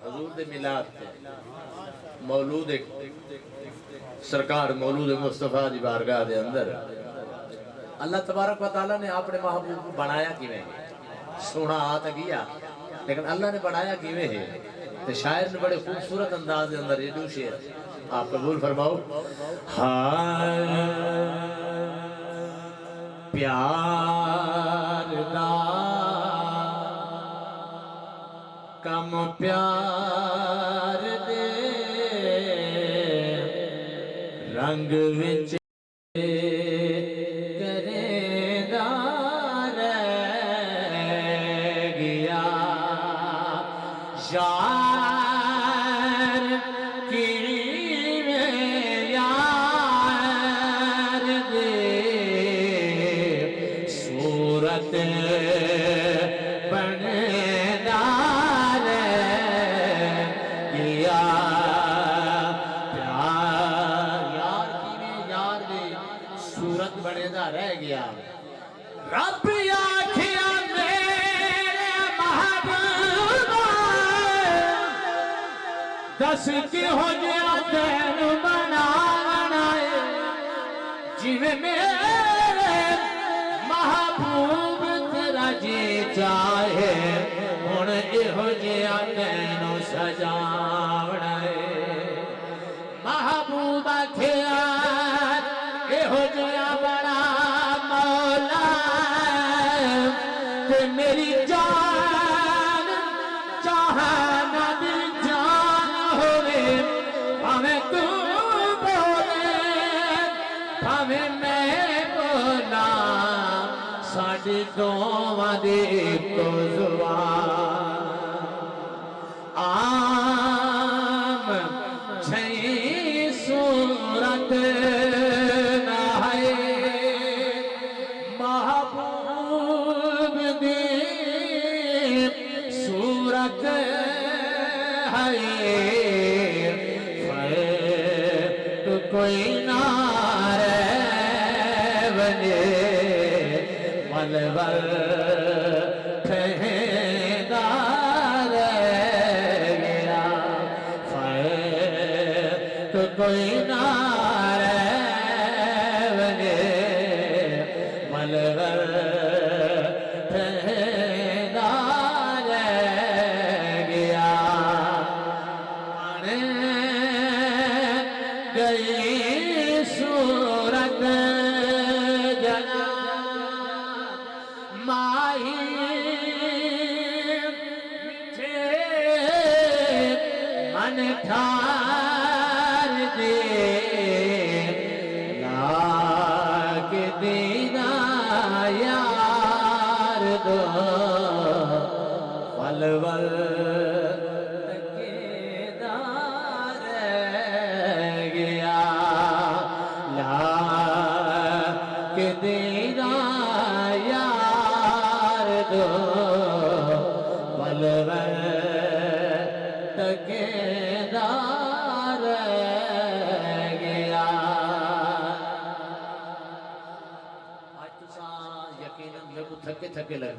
हजूर दे मिलाद ते मौलूद सरकार मौलूद मुस्तफा दी बारगाह दे अंदर अल्लाह तबारक व तआला ने अपने महबूब को बनाया किवें सोना आ तो गया, लेकिन अल्लाह ने बनाया किवें है। तो शायर ने बड़े खूबसूरत अंदाज के अंदर ये दो शेर आप कबूल फरमाओ। हाँ प्यार दा कम प्यार दे रंग विच करेंदा रह गया यार की यार दे सूरत बनेदार गया प्यार यार की यार दे सूरत बनेदा रह गया। रब आखिया मेरे महबूबा दस कि हो गया तेन बनाना जिवें मेरे महबूब तेरा जी चाहे हुण इहो जिहा तैनूं सजावना महबूब आखिया इहो जिहा बड़ा मौला ते मेरी जान चाहना दी जान होवे भावें तू बोले भावें मैं बोला साडी दोवां दी इक्को जुबान आम छई सूरत ना है महबूब दी सूरत है तो कोई ना बने मलबर ठहदार गया तो कोई ना बने मलबर ठहदार गया गई सूरत जना माही मिठे मन ठार दे लाग दीना यार दो वलवल तकेदार गया लाग दीना यार दो वलवल तकेदार गया। आज तुसा यकीनन मेरे को थके थके लग